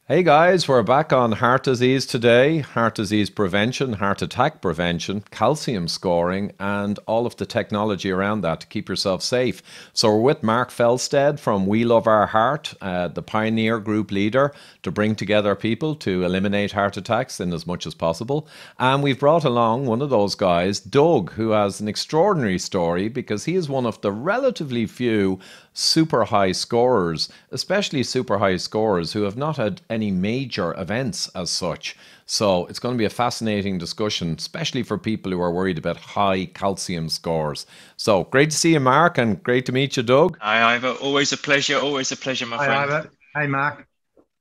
Hey guys, we're back on heart disease today. Heart disease prevention, heart attack prevention, calcium scoring, and all of the technology around that to keep yourself safe. So we're with Mark Felstead from We Love Our Heart, the pioneer group leader to bring together people to eliminate heart attacks in as much as possible. And we've brought along one of those guys, Doug, who has an extraordinary story because he is one of the relatively few super high scorers, especially super high scorers who have not had any major events as such. So it's going to be a fascinating discussion, especially for people who are worried about high calcium scores. So great to see you, Mark, and great to meet you, Doug. Hi, Ivor. Always a pleasure, my Hi, friend. Ivor. Hey, Mark.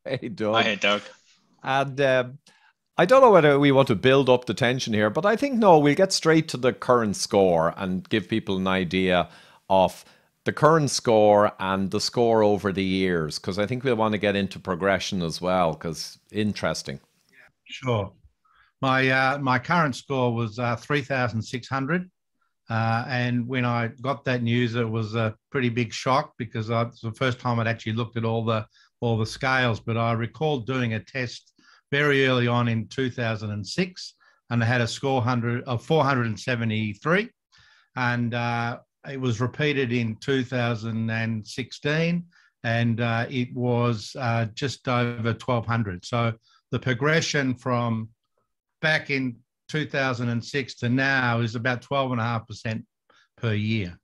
Hey, Hi, Doug. Doug. And I don't know whether we want to build up the tension here, but I think no, we'll get straight to the current score and give people an idea of the current score and the score over the years, because I think we'll want to get into progression as well, because interesting. Sure. My current score was 3,600. And when I got that news, it was a pretty big shock because it's the first time I'd actually looked at all the scales. But I recall doing a test very early on in 2006, and I had a score 473, and it was repeated in 2016, and it was just over 1,200. So the progression from back in 2006 to now is about 12.5% per year.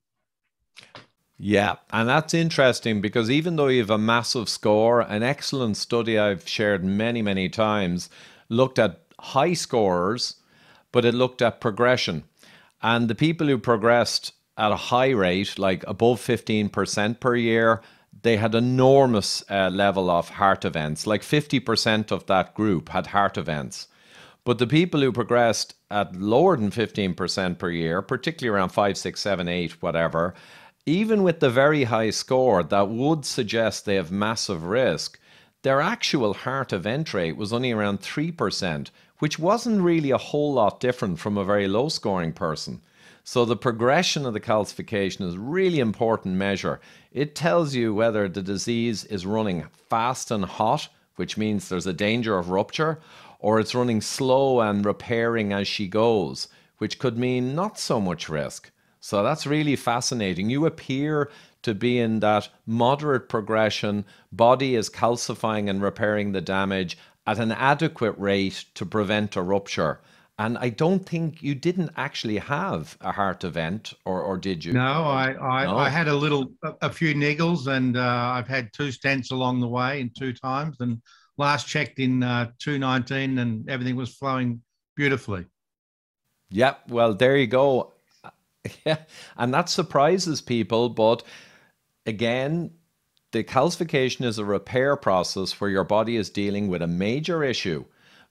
Yeah, and that's interesting because even though you have a massive score, an excellent study I've shared many, many times looked at high scorers, but it looked at progression. And the people who progressed at a high rate, like above 15% per year, they had enormous level of heart events. Like 50% of that group had heart events. But the people who progressed at lower than 15% per year, particularly around 5, 6, 7, 8, whatever, even with the very high score that would suggest they have massive risk, their actual heart event rate was only around 3%, which wasn't really a whole lot different from a very low scoring person. So the progression of the calcification is a really important measure. It tells you whether the disease is running fast and hot, which means there's a danger of rupture, or it's running slow and repairing as she goes, which could mean not so much risk. So that's really fascinating. You appear to be in that moderate progression. Body is calcifying and repairing the damage at an adequate rate to prevent a rupture. And I don't think you didn't actually have a heart event, or did you? No, I No. had a few niggles, and I've had two stents along the way in two times. And last checked in 2019, and everything was flowing beautifully. Yep. Well, there you go. Yeah. And that surprises people. But again, the calcification is a repair process where your body is dealing with a major issue,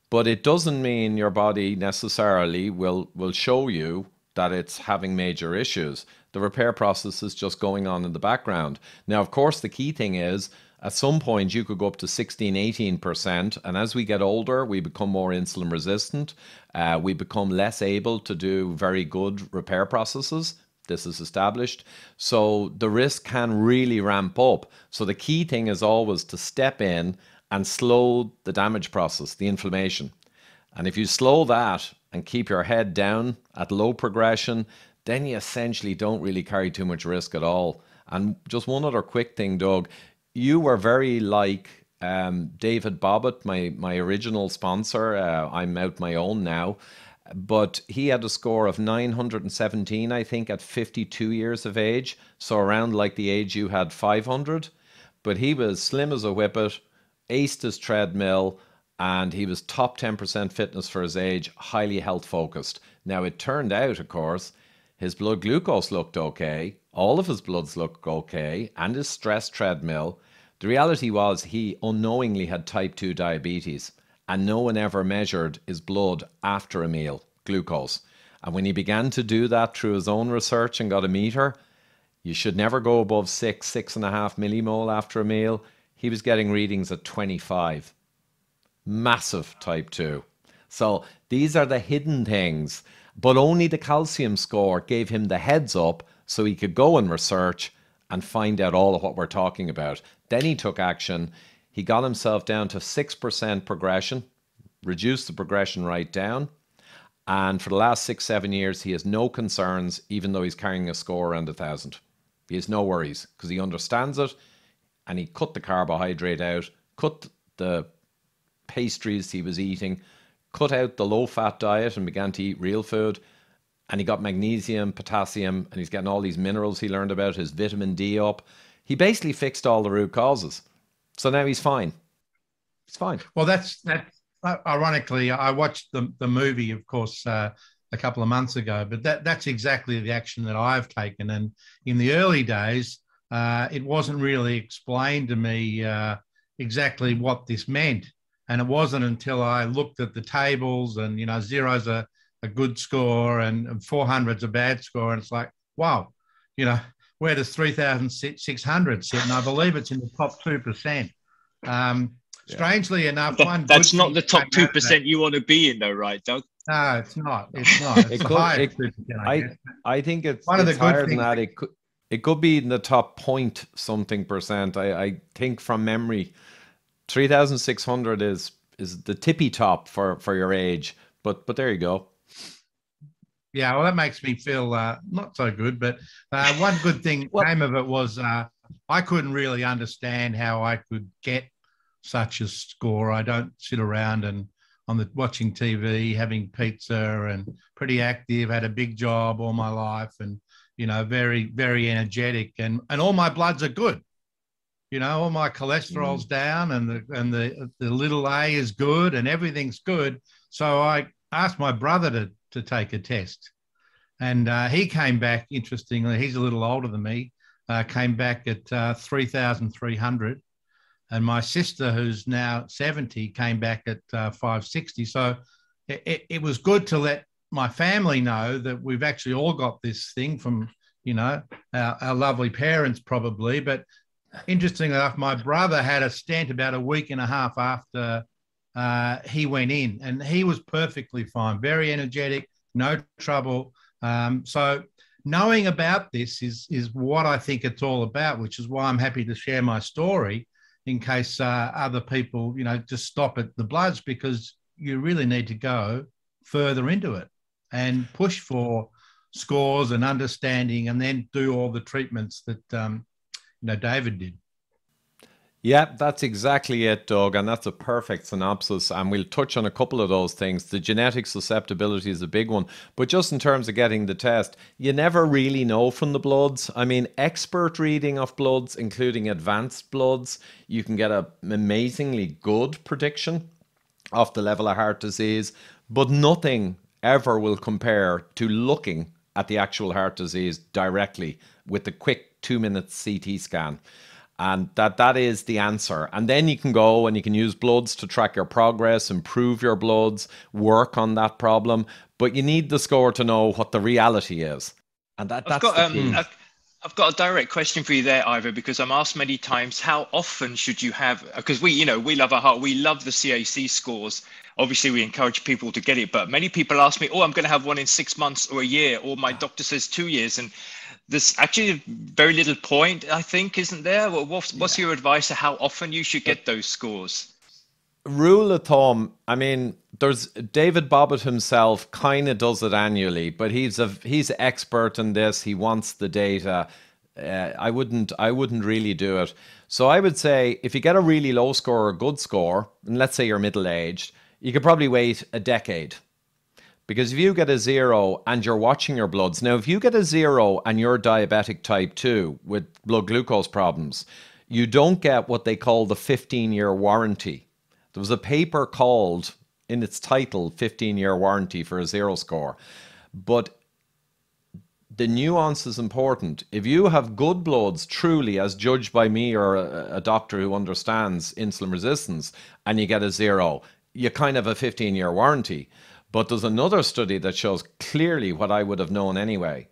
but it doesn't mean your body necessarily will show you that it's having major issues. The repair process is just going on in the background. Now, of course, the key thing is at some point you could go up to 16, 18%. And as we get older, we become more insulin resistant. We become less able to do very good repair processes. This is established. So the risk can really ramp up. So the key thing is always to step in and slow the damage process, the inflammation. And if you slow that and keep your head down at low progression, then you essentially don't really carry too much risk at all. And just one other quick thing, Doug. You were very like David Bobbitt, my original sponsor. I'm out my own now. But he had a score of 917, I think, at 52 years of age. So around like the age you had 500. But he was slim as a whippet, aced his treadmill, and he was top 10% fitness for his age, highly health focused. Now, it turned out, of course, his blood glucose looked okay, all of his bloods looked okay, and his stress treadmill. The reality was he unknowingly had type 2 diabetes, and no one ever measured his blood after a meal, glucose. And when he began to do that through his own research and got a meter, you should never go above 6.5 millimole after a meal. He was getting readings at 25. Massive type 2. So these are the hidden things. But only the calcium score gave him the heads up so he could go and research and find out all of what we're talking about. Then he took action. He got himself down to 6% progression, reduced the progression right down. And for the last 6-7 years, he has no concerns, even though he's carrying a score around 1,000. He has no worries because he understands it, and he cut the carbohydrate out, cut the pastries he was eating, cut out the low-fat diet and began to eat real food. And he got magnesium, potassium, and he's getting all these minerals he learned about, his vitamin D up. He basically fixed all the root causes. So now he's fine. He's fine. Well, that's ironically, I watched the movie, of course, a couple of months ago, but that's exactly the action that I've taken. And in the early days, it wasn't really explained to me exactly what this meant. And it wasn't until I looked at the tables and, zero's a good score and 400's a bad score. And it's like, wow, where does 3,600 sit? And I believe it's in the top 2%. Strangely enough, that's not the top 2% you want to be in, though, right, Doug? No, it's not. It's not. It's the highest 2%. I think it's one of the higher good than things. that. It could be in the top point something percent. I think from memory, 3,600 is the tippy top for your age. But there you go. Yeah, well, that makes me feel not so good. But one good thing came of it was I couldn't really understand how I could get such a score. I don't sit around and watching TV, having pizza, and pretty active. Had a big job all my life, and very, very energetic, and all my bloods are good. All my cholesterol's down, and the little A is good, and everything's good. So I asked my brother to take a test, and he came back. Interestingly, he's a little older than me. Came back at 3,300. And my sister, who's now 70, came back at 560. So it was good to let my family know that we've actually all got this thing from, our lovely parents probably. But interestingly enough, my brother had a stent about a week and a half after he went in, and he was perfectly fine, very energetic, no trouble. So knowing about this is what I think it's all about, which is why I'm happy to share my story, in case other people, just stop at the bloods, because you really need to go further into it and push for scores and understanding, and then do all the treatments that, David did. Yeah, that's exactly it, Doug. And that's a perfect synopsis. And we'll touch on a couple of those things. The genetic susceptibility is a big one. But just in terms of getting the test, you never really know from the bloods. I mean, expert reading of bloods, including advanced bloods, you can get an amazingly good prediction of the level of heart disease. But nothing ever will compare to looking at the actual heart disease directly with the quick 2-minute CT scan. And that is the answer. And then you can go and you can use bloods to track your progress, improve your bloods, work on that problem. But you need the score to know what the reality is. And that's the key. I've got a direct question for you there, Ivor, because I'm asked many times, how often should you have, because we love our heart, we love the CAC scores. Obviously, we encourage people to get it, but many people ask me, I'm going to have one in 6 months or a year, or my doctor says 2 years. And there's actually very little point, I think, isn't there? What's your advice on how often you should get those scores? Rule of thumb, I mean, there's David Bobbitt himself kind of does it annually, but he's expert in this. He wants the data. I wouldn't really do it. So I would say if you get a really low score or a good score, and let's say you're middle-aged, you could probably wait a decade. Because if you get a 0 and you're watching your bloods, now if you get a 0 and you're diabetic type 2 with blood glucose problems, you don't get what they call the 15-year warranty. There was a paper called, in its title, 15-year warranty for a 0 score. But the nuance is important. If you have good bloods, truly, as judged by me or a doctor who understands insulin resistance, and you get a 0, you kind of have a 15-year warranty. But there's another study that shows clearly what I would have known anyway.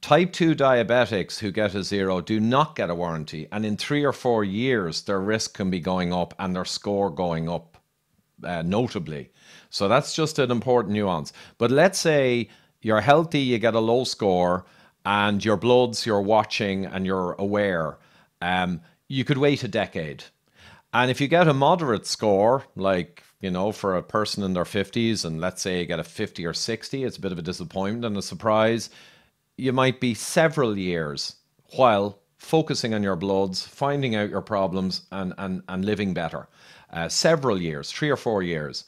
Type 2 diabetics who get a 0 do not get a warranty. And in 3 or 4 years, their risk can be going up and their score going up notably. So that's just an important nuance. But let's say you're healthy, you get a low score, and your bloods you're watching and you're aware. You could wait a decade. And if you get a moderate score, like, for a person in their 50s, and let's say you get a 50 or 60, it's a bit of a disappointment and a surprise. You might be several years while focusing on your bloods, finding out your problems, and living better. Several years, 3 or 4 years.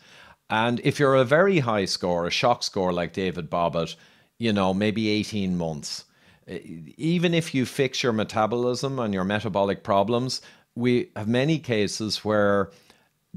And if you're a very high score, a shock score like David Bobbitt, maybe 18 months. Even if you fix your metabolism and your metabolic problems, we have many cases where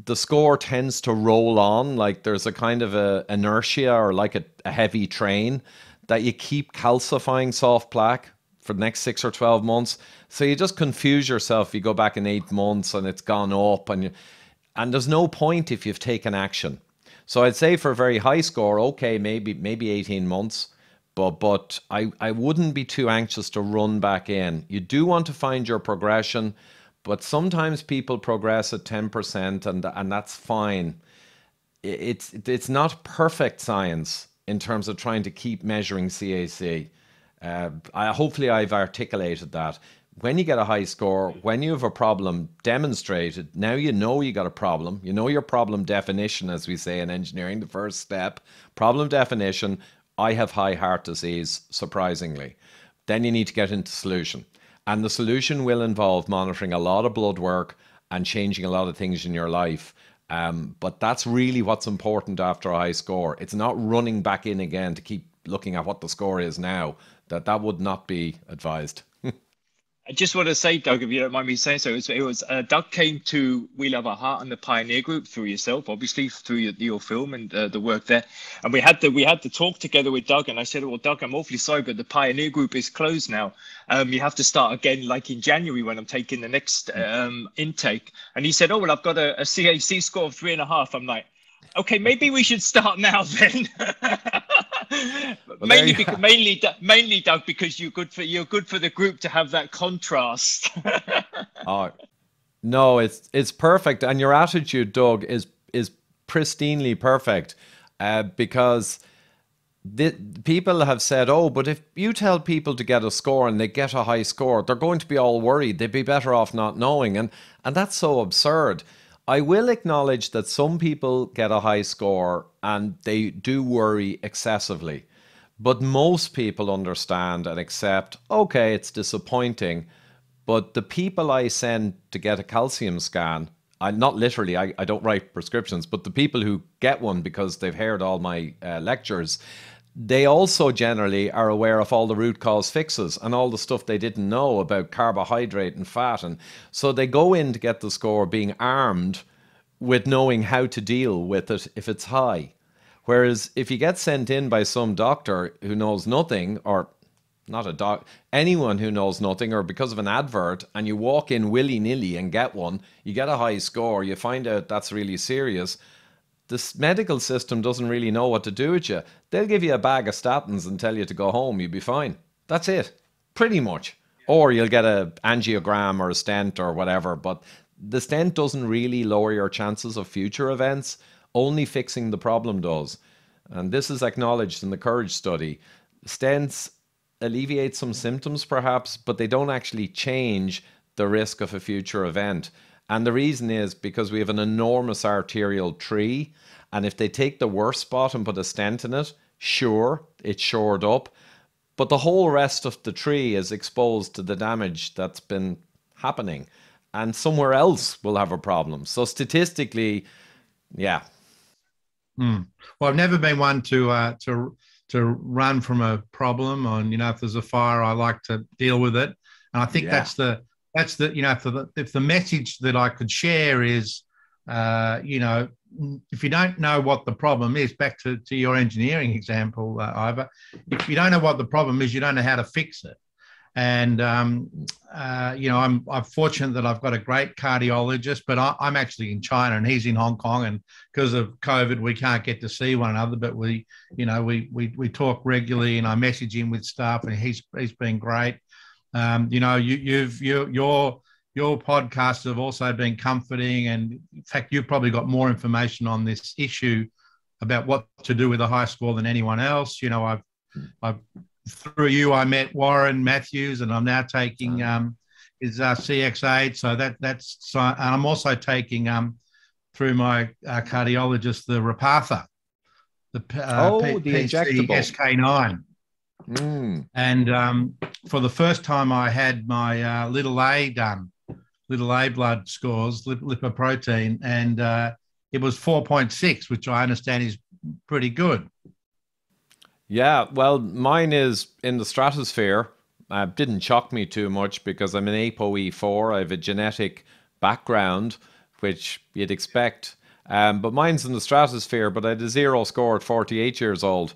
the score tends to roll on, like there's a kind of a inertia, or like a heavy train, that you keep calcifying soft plaque for the next 6 or 12 months. So you just confuse yourself. You go back in 8 months and it's gone up, and there's no point if you've taken action. So I'd say for a very high score, okay, maybe 18 months, but I wouldn't be too anxious to run back in. You do want to find your progression, but sometimes people progress at 10%, and that's fine. It's not perfect science in terms of trying to keep measuring CAC. Hopefully I've articulated that. When you get a high score, when you have a problem demonstrated, now you know you got a problem. You know your problem definition, as we say in engineering, the first step. Problem definition, I have high heart disease, surprisingly. Then you need to get into solution. And the solution will involve monitoring a lot of blood work and changing a lot of things in your life. But that's really what's important after a high score. It's not running back in again to keep looking at what the score is now. That would not be advised. I just want to say, Doug, if you don't mind me saying so, it was Doug came to We Love Our Heart and the Pioneer Group through yourself, obviously through your film and the work there, and we had the talk together with Doug, and I said, well, Doug, I'm awfully sorry, but the Pioneer Group is closed now. You have to start again, like in January when I'm taking the next intake. And he said, oh, well, I've got a CAC score of 3.5. I'm like, okay, maybe we should start now then. Well, mainly, Doug, because you're good for the group to have that contrast. Oh, no, it's perfect, and your attitude, Doug, is pristinely perfect, because people have said, oh, but if you tell people to get a score and they get a high score, they're going to be all worried. They'd be better off not knowing, and that's so absurd. I will acknowledge that some people get a high score and they do worry excessively. But most people understand and accept, okay, it's disappointing. But the people I send to get a calcium scan, not literally, I don't write prescriptions, but the people who get one because they've heard all my lectures, they also generally are aware of all the root cause fixes and all the stuff they didn't know about carbohydrate and fat. And so they go in to get the score being armed with knowing how to deal with it if it's high. Whereas if you get sent in by some doctor who knows nothing, or not a doc, anyone who knows nothing, or because of an advert, and you walk in willy-nilly and get one, you get a high score, you find out that's really serious, this medical system doesn't really know what to do with you. They'll give you a bag of statins and tell you to go home, you'll be fine. That's it, pretty much. Or you'll get an angiogram or a stent or whatever, but the stent doesn't really lower your chances of future events. Only fixing the problem does. And this is acknowledged in the Courage study. Stents alleviate some symptoms perhaps, but they don't actually change the risk of a future event. And the reason is because we have an enormous arterial tree. And if they take the worst spot and put a stent in it, sure, it's shored up. But the whole rest of the tree is exposed to the damage that's been happening. And somewhere else will have a problem. So statistically, yeah. Well, I've never been one to run from a problem. On if there's a fire, I like to deal with it, and I think that's the if the message that I could share is, if you don't know what the problem is, back to your engineering example, Ivor, if you don't know what the problem is, you don't know how to fix it. And, I'm fortunate that I've got a great cardiologist, but I'm actually in China and he's in Hong Kong. And because of COVID, we can't get to see one another, but we talk regularly and I message him with stuff and he's been great. Your podcasts have also been comforting. And in fact, you've probably got more information on this issue about what to do with a high score than anyone else. I've through you, I met Warren Matthews, and I'm now taking is CX8. So and I'm also taking through my cardiologist the Repatha, the The injectable. PCSK9. And for the first time, I had my little A done, little A blood scores, lipoprotein, and it was 4.6, which I understand is pretty good. Yeah, well, mine is in the stratosphere. Didn't shock me too much because I'm an ApoE4. I have a genetic background, which you'd expect. But mine's in the stratosphere, but I had a 0 score at 48 years old.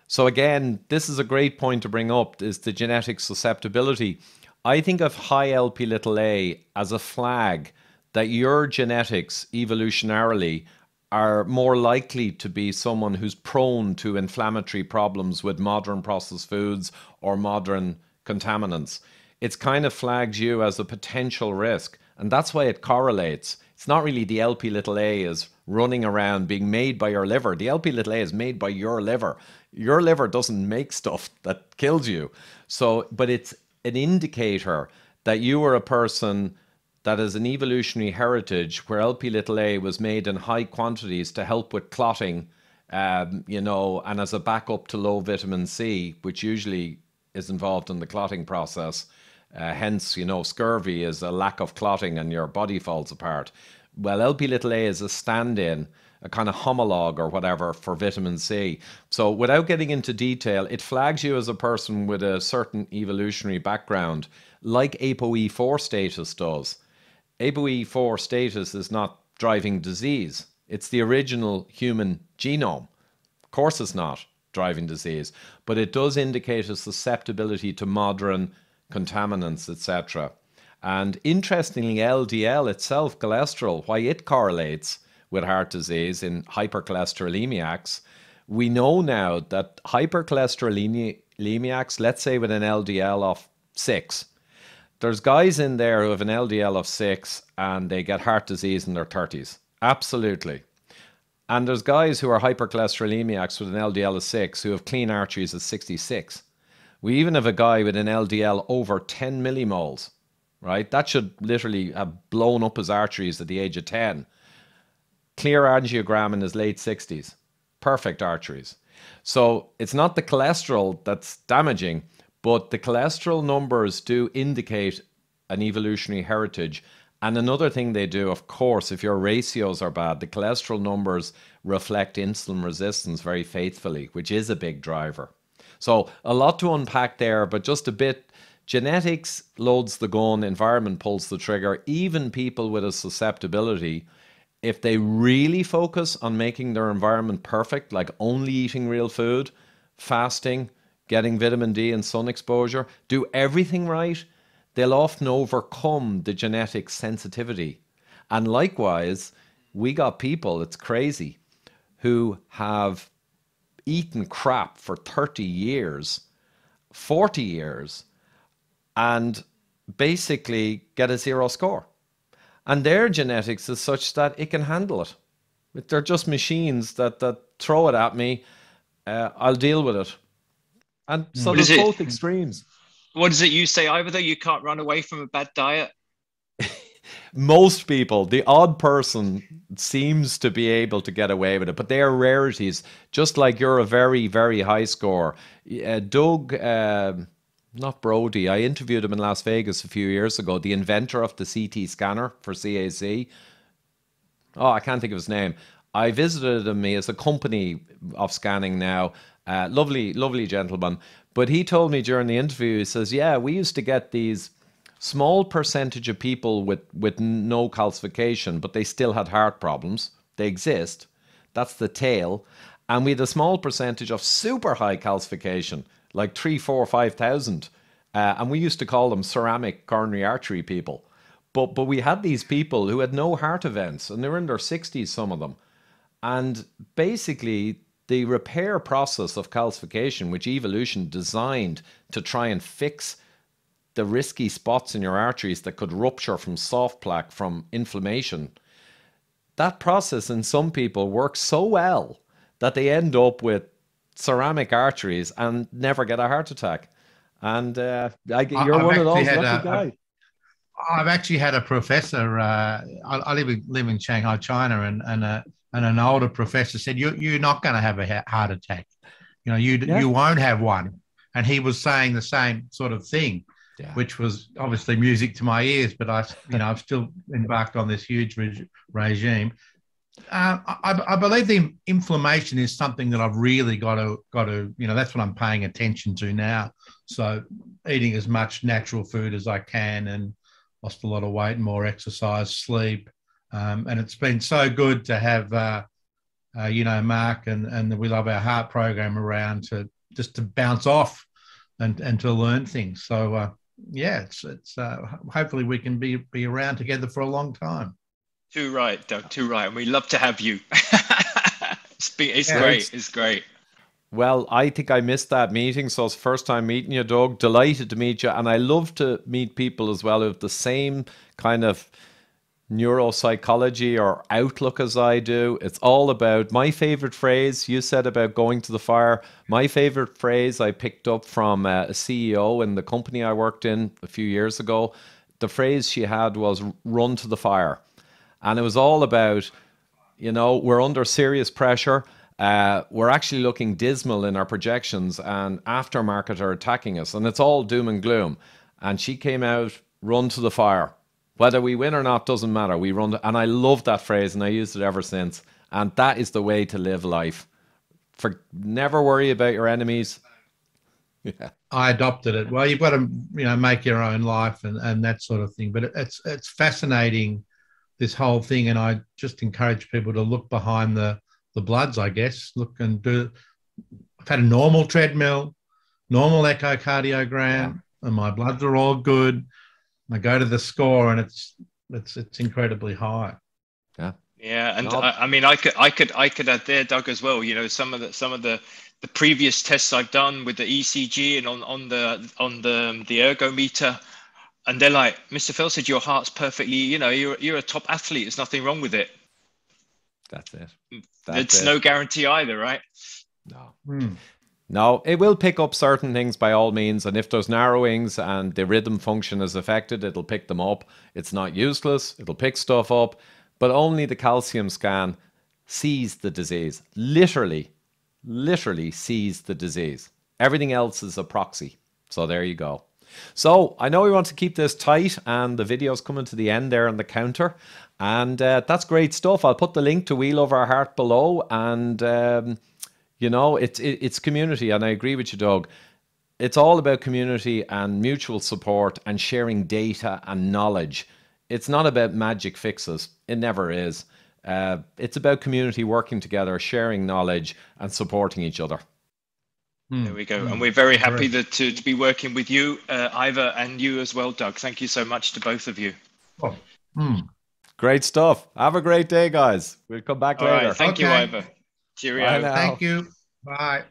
So again, this is a great point to bring up, is the genetic susceptibility. I think of high LP little a as a flag that your genetics evolutionarily are more likely to be someone who's prone to inflammatory problems with modern processed foods or modern contaminants. It's kind of flags you as a potential risk, and that's why it correlates. It's not really the LP little a is running around being made by your liver. The LP little a is made by your liver. Your liver doesn't make stuff that kills you. So, but it's an indicator that you are a person that is an evolutionary heritage where LP little a was made in high quantities to help with clotting, and as a backup to low vitamin C, which usually is involved in the clotting process. Hence, scurvy is a lack of clotting and your body falls apart. Well, LP little a is a stand-in, a kind of homologue or whatever for vitamin C. So without getting into detail, it flags you as a person with a certain evolutionary background, like ApoE4 status does. ApoE4 status is not driving disease. It's the original human genome. Of course it's not driving disease, but it does indicate a susceptibility to modern contaminants, etc. And interestingly, LDL itself, cholesterol, why it correlates with heart disease in hypercholesterolemiacs, we know now that hypercholesterolemiacs, let's say with an LDL of 6, there's guys in there who have an LDL of 6 and they get heart disease in their 30s. Absolutely. And there's guys who are hypercholesterolemiacs with an LDL of 6 who have clean arteries at 66. We even have a guy with an LDL over 10 millimoles, right? That should literally have blown up his arteries at the age of 10. Clear angiogram in his late 60s. Perfect arteries. So it's not the cholesterol that's damaging, but the cholesterol numbers do indicate an evolutionary heritage. And another thing they do, of course, if your ratios are bad, the cholesterol numbers reflect insulin resistance very faithfully, which is a big driver. So a lot to unpack there, but just a bit. Genetics loads the gun, environment pulls the trigger. Even people with a susceptibility, if they really focus on making their environment perfect, like only eating real food, fasting, getting vitamin D and sun exposure, do everything right, they'll often overcome the genetic sensitivity. And likewise, we got people, it's crazy, who have eaten crap for 30 years, 40 years, and basically get a 0 score. And their genetics is such that it can handle it. They're just machines that throw it at me, I'll deal with it. And so there's both extremes. What is it you say, Ivor, though? You can't run away from a bad diet? Most people, the odd person seems to be able to get away with it, but they are rarities. Just like you're a very, very high score. Doug, not Brody, I interviewed him in Las Vegas a few years ago, the inventor of the CT scanner for CAC. Oh, I can't think of his name. I visited him. He has a company of scanning now. Lovely, lovely gentleman. But he told me during the interview, he says, yeah, we used to get these small percentage of people with no calcification, but they still had heart problems. They exist. That's the tail. And we had a small percentage of super high calcification, like 3, 4, 5,000. And we used to call them ceramic coronary artery people. But we had these people who had no heart events, and they were in their 60s, some of them. And basically, the repair process of calcification, which evolution designed to try and fix the risky spots in your arteries that could rupture from soft plaque, from inflammation, that process in some people works so well that they end up with ceramic arteries and never get a heart attack. And I've you're one of actually those had lucky guys. I've actually had a professor. I live in Shanghai, China, and an older professor said, You're not going to have a heart attack. You know, you won't have one." And he was saying the same sort of thing, which was obviously music to my ears. But I've still embarked on this huge regime. I believe the inflammation is something that I've really got to, that's what I'm paying attention to now. So eating as much natural food as I can, and lost a lot of weight, more exercise, sleep. And it's been so good to have, Mark and the We Love Our Heart program around to bounce off and to learn things. So, it's hopefully we can be around together for a long time. Too right, Doug, too right. And we love to have you. It's great. It's great. Well, I think I missed that meeting, so it's the first time meeting you, Doug. Delighted to meet you. And I love to meet people as well who have the same kind of neuropsychology or outlook as I do. It's all about my favorite phrase. You said about going to the fire. My favorite phrase I picked up from a CEO in the company I worked in a few years ago. The phrase she had was "run to the fire." And it was all about, we're under serious pressure. We're actually looking dismal in our projections, and aftermarket are attacking us, and it's all doom and gloom. And she came out, "run to the fire." Whether we win or not doesn't matter. We run, and I love that phrase, and I used it ever since. And that is the way to live life. Never worry about your enemies. Yeah, I adopted it. Well, you've got to, make your own life and that sort of thing. But it's fascinating, this whole thing, and I just encourage people to look behind the bloods, I guess. Look and do. I've had a normal treadmill, normal echocardiogram, and my bloods are all good. I go to the score, and it's incredibly high. Yeah, and I mean, I could add there, Doug, as well. Some of the previous tests I've done with the ECG and on the ergometer, and they're like, "Mr. Phil said your heart's perfectly. You're a top athlete. There's nothing wrong with it." That's it. It's no guarantee either, right? No. No, it will pick up certain things by all means. And if there's narrowings and the rhythm function is affected, it'll pick them up. It's not useless. It'll pick stuff up. But only the calcium scan sees the disease. Literally sees the disease. Everything else is a proxy. So there you go. So I know we want to keep this tight, and the video's coming to the end there on the counter. And that's great stuff. I'll put the link to We Love Our Heart below. And, it's community. And I agree with you, Doug. It's all about community and mutual support and sharing data and knowledge. It's not about magic fixes. It never is. It's about community working together, sharing knowledge and supporting each other. There we go. And we're very happy to be working with you, Ivor, and you as well, Doug. Thank you so much to both of you. Great stuff. Have a great day, guys. We'll come back later. Right, thank you, Ivor. Cheerio. Thank you. Bye.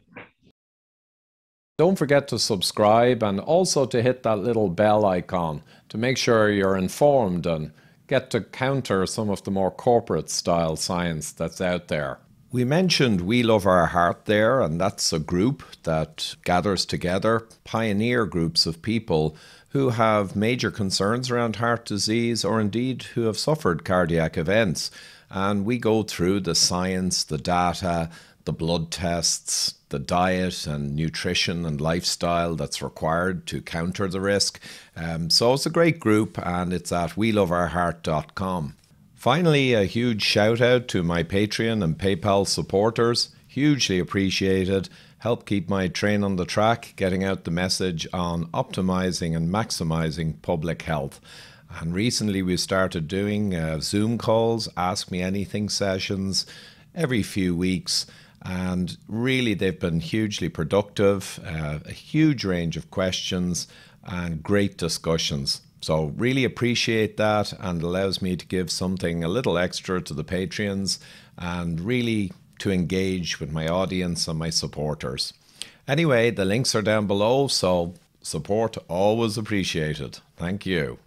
Don't forget to subscribe and also to hit that little bell icon to make sure you're informed and get to counter some of the more corporate style science that's out there. We mentioned We Love Our Heart there, and that's a group that gathers together pioneer groups of people who have major concerns around heart disease or indeed who have suffered cardiac events. And we go through the science, the data, the blood tests, the diet and nutrition and lifestyle that's required to counter the risk. So it's a great group, and it's at weloveourheart.com. Finally, a huge shout out to my Patreon and PayPal supporters. Hugely appreciated. Help keep my train on the track, getting out the message on optimizing and maximizing public health. And recently we started doing Zoom calls, Ask Me Anything sessions every few weeks. And really they've been hugely productive, a huge range of questions and great discussions. So really appreciate that, and allows me to give something a little extra to the Patreons and really to engage with my audience and my supporters. Anyway, the links are down below, so support always appreciated. Thank you.